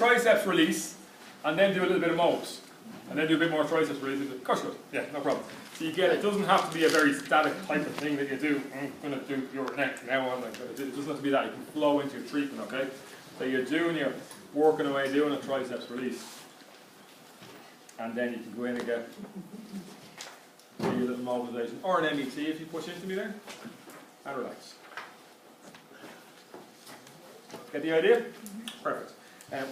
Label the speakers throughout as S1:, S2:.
S1: triceps release, and then do a little bit of mobs. And then do a bit more triceps release. Of course you could. Yeah, no problem. So you get it. It doesn't have to be a very static type of thing that you do. I'm going to do your neck now on. It doesn't have to be that. You can flow into your treatment, okay? So you're working away, doing a triceps release. And then you can go in and get a little mobilization. Or an MET if you push into me there. And relax. Get the idea? Perfect.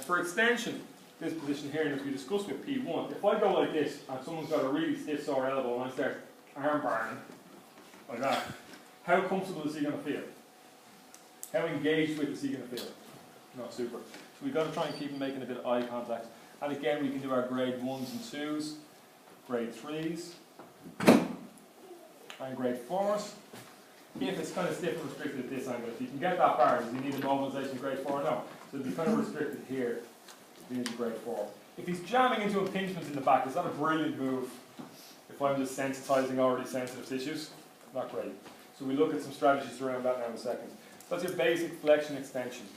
S1: For extension, this position here, as we discussed with P1, if I go like this and someone's got a really stiff sore elbow and I start arm barring like that, how comfortable is he going to feel? How engaged with is he going to feel? Not super. So we've got to try and keep him making a bit of eye contact. And again, we can do our grade 1s and 2s, grade 3s, and grade 4s. If it's kind of stiff and restricted at this angle, if you can get that bar, does he need a mobilization grade 4? No. So it'll be kind of restricted here. Into grade 4. If he's jamming into impingement in the back, is that a brilliant move? If I'm just sensitizing already sensitive tissues? Not great. So we look at some strategies around that now in a second. So that's your basic flexion extension.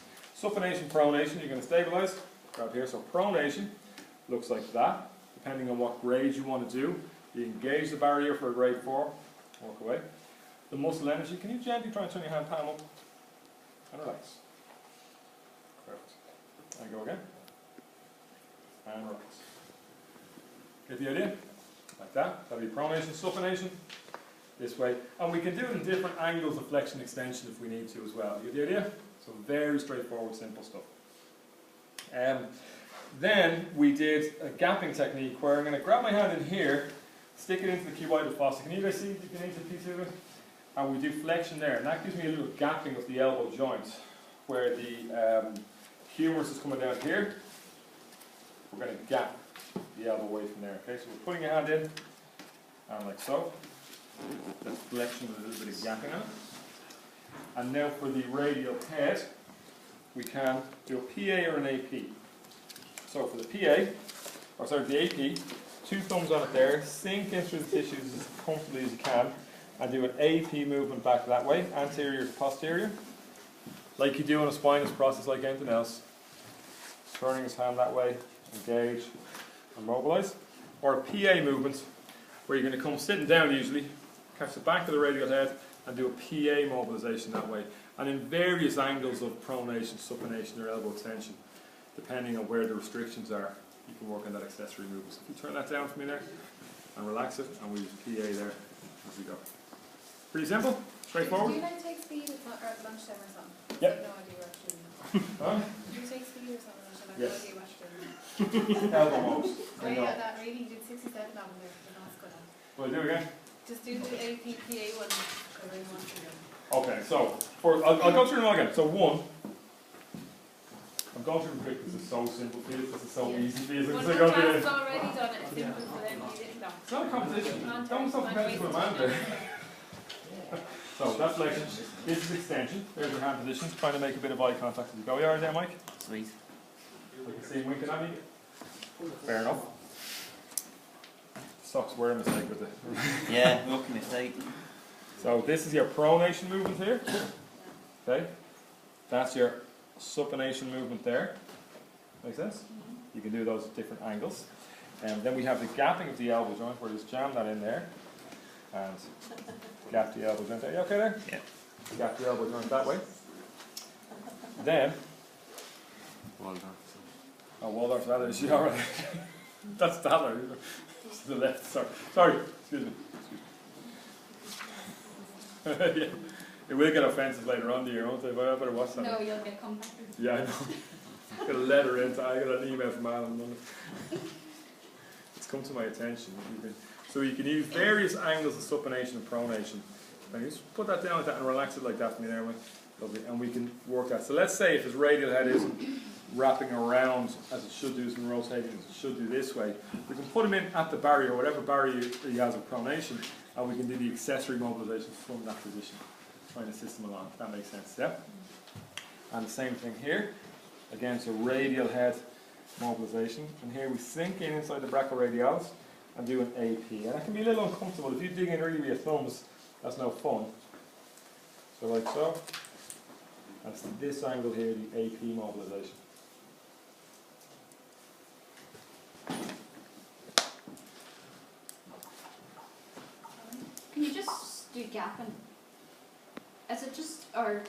S1: Supination, pronation, you're going to stabilize. Grab here. So pronation looks like that, depending on what grade you want to do. You engage the barrier for a grade 4, walk away. The muscle energy, can you gently try and turn your hand palm up? And relax. Perfect. And go again. And relax. Get the idea? Like that. That'll be pronation, supination. This way. And we can do it in different angles of flexion extension if we need to as well. You get the idea? So very straightforward, simple stuff. Then we did a gapping technique where I'm going to grab my hand in here, stick it into the cuboidal fossa. Can you guys see? You can into the piece of it? And we do flexion there. And that gives me a little gapping of the elbow joint where the humerus is coming down here. We're going to gap the elbow away from there. Okay, so we're putting your hand in, and like so. That's flexion with a little bit of gapping on it. And now for the radial head, we can do a PA or an AP. So for the the AP, 2 thumbs on it there, sink in through the tissues as comfortably as you can, and do an AP movement back that way, anterior to posterior, like you do on a spinous process like anything else. Turning his hand that way, engage, and mobilize. Or a PA movement, where you're going to come sitting down usually, catch the back of the radial head, and do a PA mobilization that way. And in various angles of pronation, supination, or elbow extension, depending on where the restrictions are, you can work on that accessory movement. So if you turn that down for me there, and relax it, and we use PA there as we go. Pretty simple, straightforward.
S2: Do you like take speed at lunchtime or something?
S1: Yep.
S2: I have no idea what you're doing.
S1: Huh?
S2: Do you take speed or something? I have
S1: Yes.
S2: no idea what you're doing.
S1: Elbow moves.
S2: Oh yeah, that reading did 67 on there, but that's good.
S1: Will I do it again?
S2: Just do the APPA one, because I want to do.
S1: Okay, so I'll go through them all again. So 1, I'm going through them quick because it's so simple for you, this is so easy for you.
S2: One
S1: So
S2: more
S1: go
S2: class
S1: through
S2: has
S1: it.
S2: already done it, it's simple for them, you didn't know.
S1: It's not a competition. Don't stop competition with a man there. So that's flexion. This is extension. There's your hand position. Trying to make a bit of eye contact as you go. You alright there, Mike?
S3: Sweet.
S1: I can see him winking at me. Fair enough. Socks were a mistake with it.
S3: Yeah, rookie mistake.
S1: So this is your pronation movement here. Okay. That's your supination movement there. Make sense? You can do those at different angles. And then we have the gapping of the elbow joint where you just jam that in there. And gap the elbow joint there. You okay there?
S3: Yeah.
S1: Gap the elbow joint that way. Then,
S3: Well done.
S1: oh, Waldorf Adler, is she alright? That's Adler. To the left, sorry, excuse me. Yeah. It will get offensive later on the year, won't it? But I better watch that.
S2: No, you'll get compacted.
S1: Yeah, I know. Got a letter in, I got an email from Alan London. It's come to my attention. So you can use various angles of supination and pronation. And you just put that down like that and relax it like that for me there. Lovely. And we can work that. So let's say if his radial head isn't wrapping around as it should do, and rotating as it should do this way, we can put him in at the barrier, whatever barrier he has of pronation, and we can do the accessory mobilization from that position, trying to assist him along, if that makes sense, yeah? And the same thing here, again, so radial head mobilization, and here we sink in inside the brachioradialis and do an AP, and that can be a little uncomfortable. If you dig in really with your thumbs, that's no fun. So like so, that's this angle here, the AP mobilization.
S4: do gapping? Is it just, or